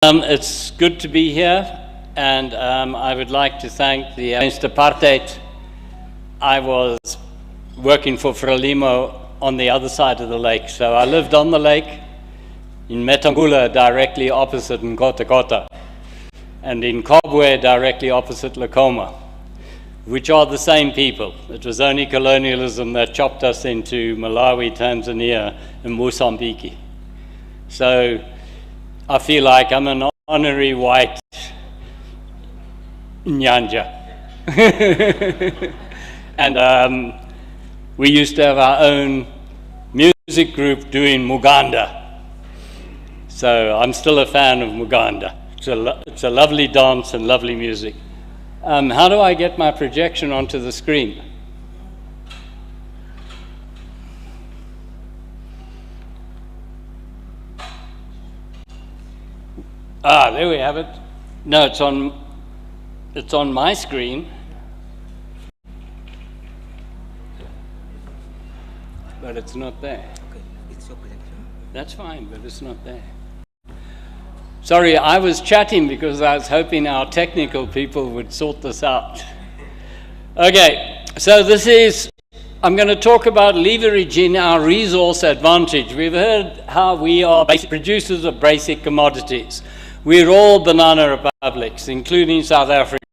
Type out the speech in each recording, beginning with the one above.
It's good to be here, and I would like to thank the against apartheid. I was working for Frelimo on the other side of the lake, so I lived on the lake in Metangula, directly opposite Nkota, and in Kobwe, directly opposite Lekoma, which are the same people. It was only colonialism that chopped us into Malawi, Tanzania, and Mozambique. So I feel like I'm an honorary white Nyanja. And we used to have our own music group doing Muganda. So I'm still a fan of Muganda. It's a lovely dance and lovely music. How do I get my projection onto the screen? Ah, there we have it. No, it's on my screen. But it's not there. Okay, it's your projection. That's fine, but it's not there. Sorry, I was chatting because I was hoping our technical people would sort this out. Okay, so I'm going to talk about leveraging our resource advantage. We've heard how we are basic producers of basic commodities. We're all banana republics, including South Africa.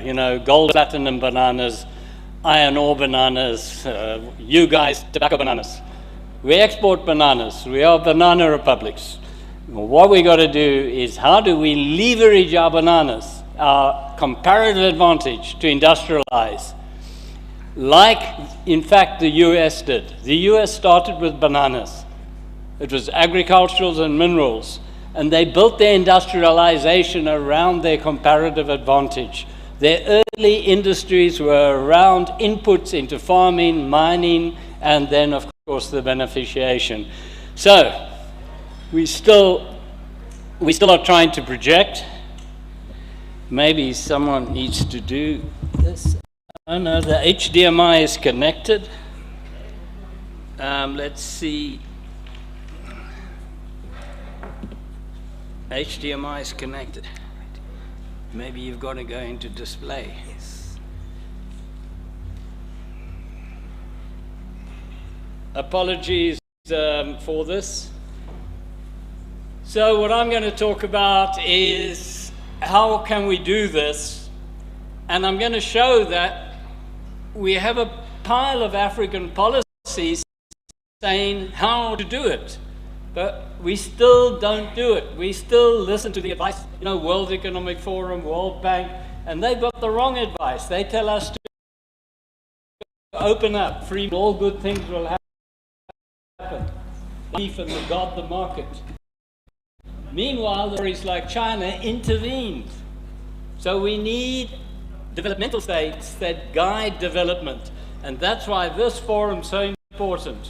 You know, gold, platinum bananas, iron ore bananas, you guys, tobacco bananas. We export bananas. We are banana republics. What we got to do is how do we leverage our bananas, our comparative advantage to industrialize, like, in fact, the US did. The US started with bananas. It was agriculturals and minerals. And they built their industrialization around their comparative advantage. Their early industries were around inputs into farming, mining, and then, of course, the beneficiation. So, we still are trying to project. Maybe someone needs to do this. Oh no, the HDMI is connected. Let's see. HDMI is connected. Maybe you've got to go into display. Yes. Apologies for this. So what I'm going to talk about is how can we do this? And I'm going to show that we have a pile of African policies saying how to do it. But we still don't do it. We still listen to the advice, you know, World Economic Forum, World Bank, and they've got the wrong advice. They tell us to open up, free, all good things will happen. Belief in the God, the market. Meanwhile, the countries like China intervened. So we need developmental states that guide development. And that's why this forum is so important.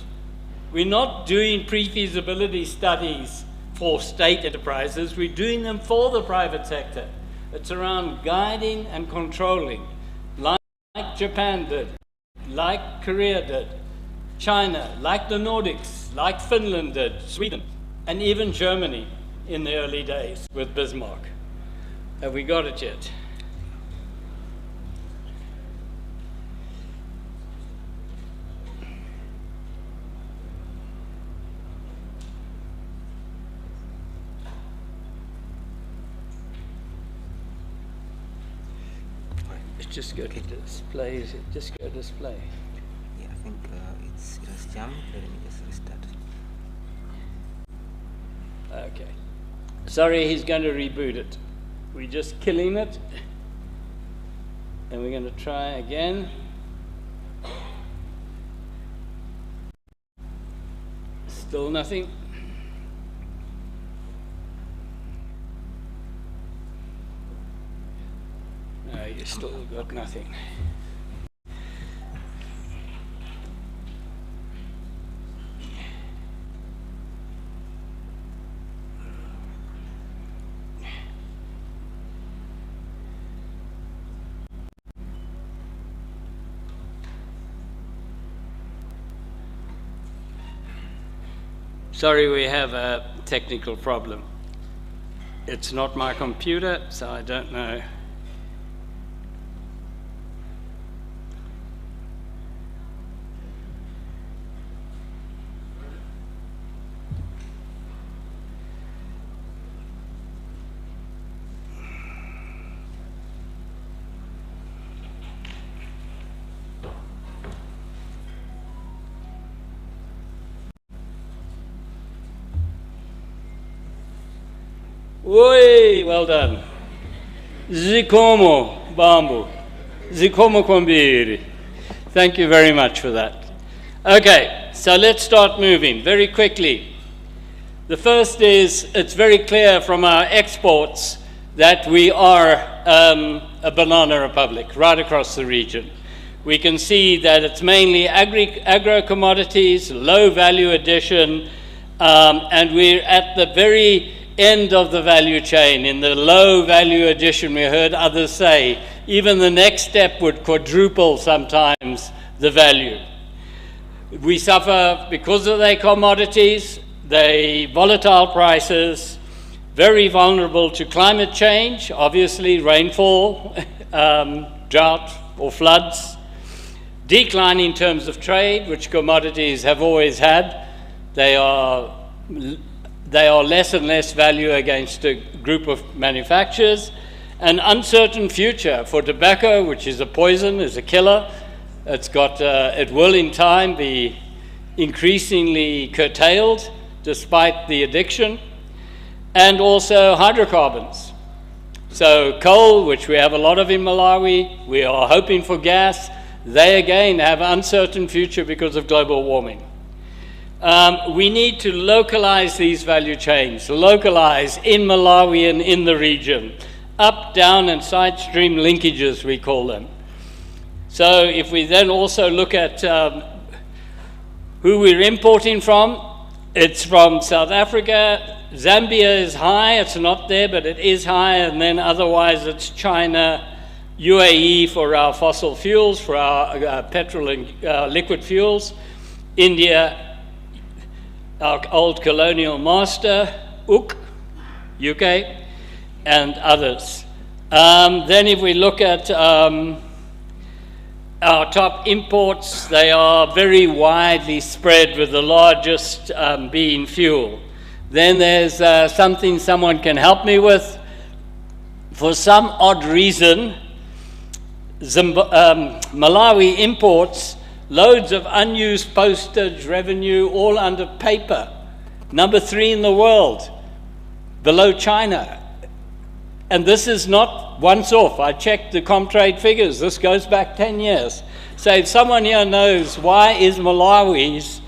We're not doing pre-feasibility studies for state enterprises, we're doing them for the private sector. It's around guiding and controlling, like Japan did, like Korea did, China, like the Nordics, like Finland did, Sweden, and even Germany in the early days with Bismarck. Have we got it yet? Just go to display. Is it just go display? Yeah, I think it has jumped. Let me just restart. Okay. Sorry, he's going to reboot it. We're just killing it. And we're going to try again. Still nothing. No, you still got nothing. Sorry, we have a technical problem. It's not my computer, so I don't know. Oi, well done. Zikomo bambu. Zikomo kwambiri. Thank you very much for that. Okay, so let's start moving very quickly. The first is, it's very clear from our exports that we are a banana republic right across the region. We can see that it's mainly agro-commodities, low value addition, and we're at the very end of the value chain. In the low value addition, we heard others say, even the next step would quadruple sometimes the value. We suffer because of their commodities, their volatile prices, very vulnerable to climate change, obviously rainfall, drought or floods, decline in terms of trade, which commodities have always had. They are less and less value against a group of manufacturers. An uncertain future for tobacco, which is a poison, is a killer. It will in time be increasingly curtailed despite the addiction. And also hydrocarbons. So coal, which we have a lot of in Malawi, we are hoping for gas. They again have an uncertain future because of global warming. We need to localize these value chains, localize in Malawi and in the region, up, down, and side stream linkages, we call them. So if we then also look at who we're importing from, it's from South Africa. Zambia is high, it's not there, but it is high, and then otherwise it's China, UAE for our fossil fuels, for our petrol and liquid fuels, India, our old colonial master, UK, and others. Then if we look at our top imports, they are very widely spread, with the largest being fuel. Then there's something someone can help me with. For some odd reason, Malawi imports loads of unused postage revenue, all under paper. Number 3 in the world, below China. And this is not once off. I checked the Comtrade figures. This goes back 10 years. So if someone here knows why is Malawi's,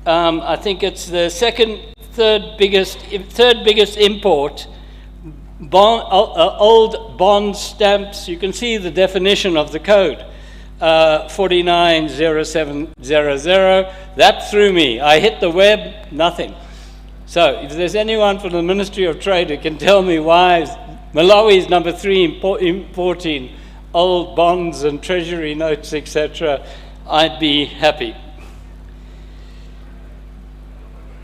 I think it's the third biggest import, old bond stamps. You can see the definition of the code. 490700. That threw me. I hit the web, nothing. So if there's anyone from the Ministry of Trade who can tell me why Malawi is number 3 importing old bonds and treasury notes, etc., I'd be happy.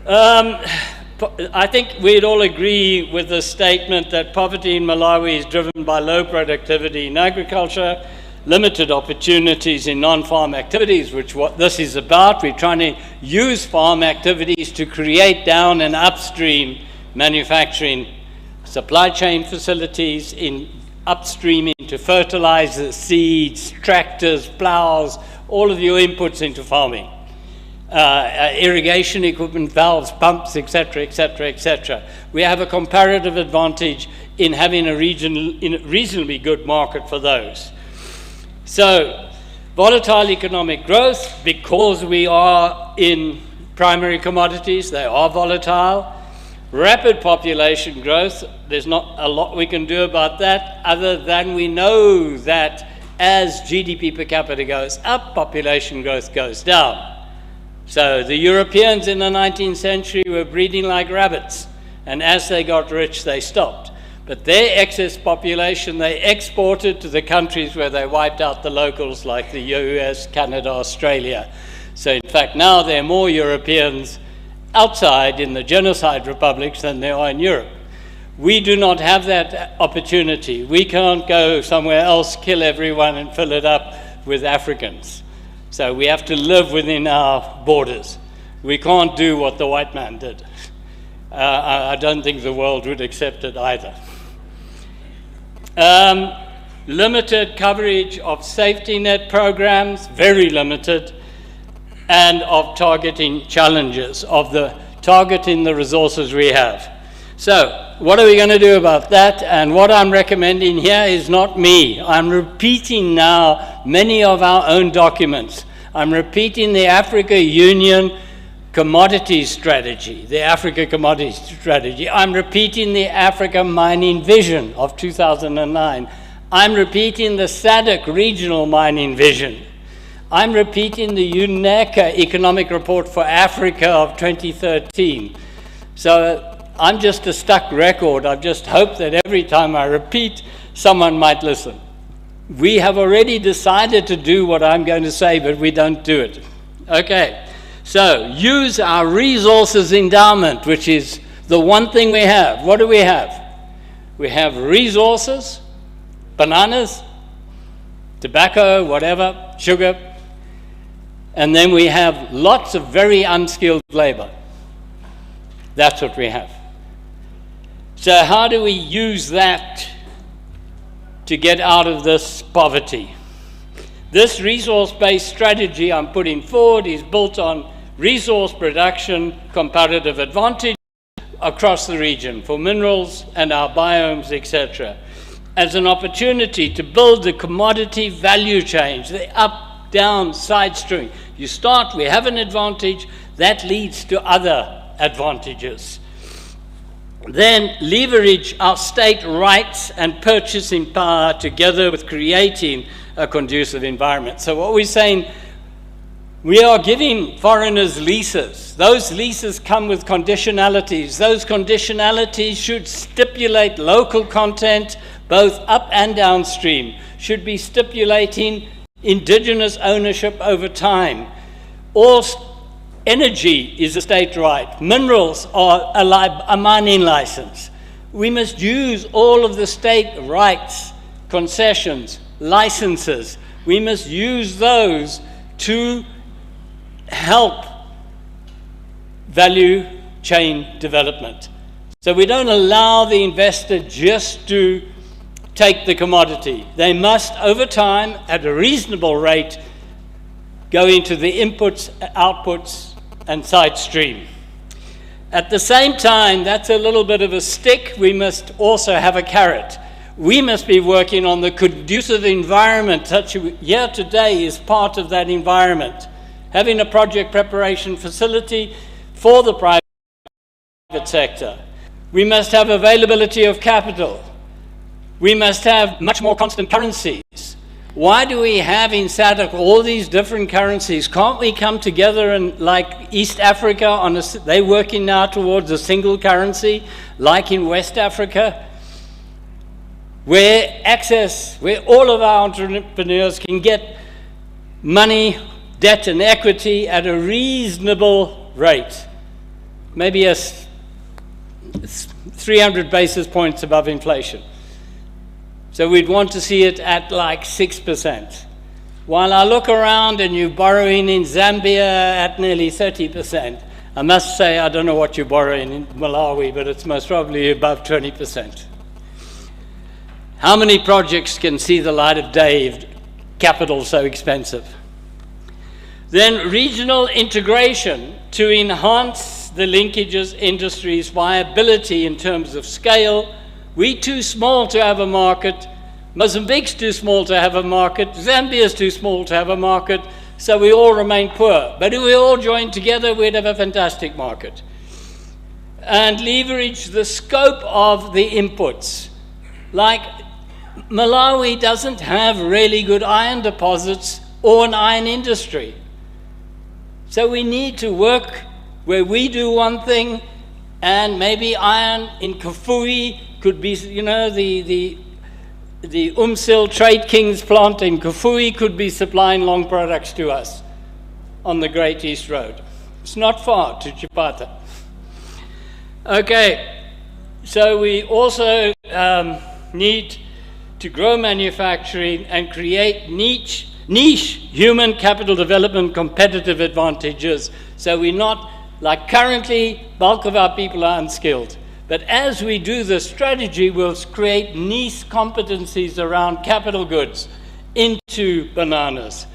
I think we'd all agree with the statement that poverty in Malawi is driven by low productivity in agriculture, limited opportunities in non-farm activities, which what this is about. We're trying to use farm activities to create down and upstream manufacturing supply chain facilities, in upstream into fertilizers, seeds, tractors, plows, all of your inputs into farming. Irrigation equipment, valves, pumps, etc., etc., etc. We have a comparative advantage in having a reasonably good market for those. So, volatile economic growth, because we are in primary commodities, they are volatile. Rapid population growth, there's not a lot we can do about that, other than we know that as GDP per capita goes up, population growth goes down. So the Europeans in the 19th century were breeding like rabbits, and as they got rich, they stopped. But their excess population, they exported to the countries where they wiped out the locals, like the US, Canada, Australia. So in fact, now there are more Europeans outside in the genocide republics than there are in Europe. We do not have that opportunity. We can't go somewhere else, kill everyone, and fill it up with Africans. So we have to live within our borders. We can't do what the white man did. I don't think the world would accept it either. Limited coverage of safety net programs, very limited, and of targeting challenges, targeting the resources we have. So, what are we going to do about that? And what I'm recommending here is not me. I'm repeating now many of our own documents. I'm repeating the Africa Union commodities strategy, the Africa commodities strategy. I'm repeating the Africa mining vision of 2009. I'm repeating the SADC regional mining vision. I'm repeating the UNECA economic report for Africa of 2013. So I'm just a stuck record. I just hope that every time I repeat, someone might listen. We have already decided to do what I'm going to say, but we don't do it. Okay, so use our resources endowment, which is the one thing we have. What do we have? We have resources, bananas, tobacco, whatever, sugar, and then we have lots of very unskilled labor. That's what we have. So how do we use that to get out of this poverty? This resource-based strategy I'm putting forward is built on resource production comparative advantage across the region for minerals and our biomes, etc., as an opportunity to build the commodity value chains, the up, down, side string. You start, we have an advantage, that leads to other advantages. Then leverage our state rights and purchasing power together with creating a conducive environment. So what we're saying, we are giving foreigners leases. Those leases come with conditionalities. Those conditionalities should stipulate local content, both up and downstream, should be stipulating indigenous ownership over time. All energy is a state right. Minerals are a mining license. We must use all of the state rights, concessions, licenses. We must use those to help value chain development. So we don't allow the investor just to take the commodity. They must, over time, at a reasonable rate, go into the inputs, outputs, and side stream. At the same time, that's a little bit of a stick. We must also have a carrot. We must be working on the conducive environment. Such here today is part of that environment. Having a project preparation facility for the private sector. We must have availability of capital. We must have much more constant currencies. Why do we have in SADC all these different currencies? Can't we come together and, like East Africa, they're working now towards a single currency, like in West Africa, where all of our entrepreneurs can get money, debt and equity at a reasonable rate, maybe 300 basis points above inflation. So we'd want to see it at like 6%. While I look around and you're borrowing in Zambia at nearly 30%, I must say I don't know what you're borrowing in Malawi, but it's most probably above 20%. How many projects can see the light of day if capital's so expensive? Then regional integration to enhance the linkages industry's viability in terms of scale. We're too small to have a market. Mozambique's too small to have a market. Zambia's too small to have a market. So we all remain poor. But if we all joined together, we'd have a fantastic market. And leverage the scope of the inputs. Like Malawi doesn't have really good iron deposits or an iron industry. So we need to work where we do one thing, and maybe iron in Kafui could be, the Umsil Trade Kings plant in Kafui could be supplying long products to us on the Great East Road. It's not far to Chipata. Okay, So we also need to grow manufacturing and create niche human capital development competitive advantages. So we're not, like currently, bulk of our people are unskilled. But as we do this strategy, we'll create niche competencies around capital goods into bananas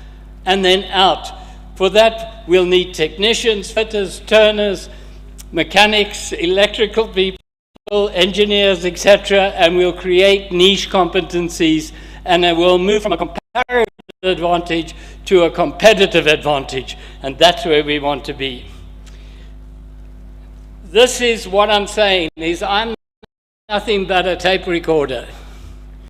and then out. For that, we'll need technicians, fitters, turners, mechanics, electrical people, engineers, etc., and we'll create niche competencies, and then we'll move from a comparative advantage to a competitive advantage, and that's where we want to be. This is what I'm saying, is I'm nothing but a tape recorder.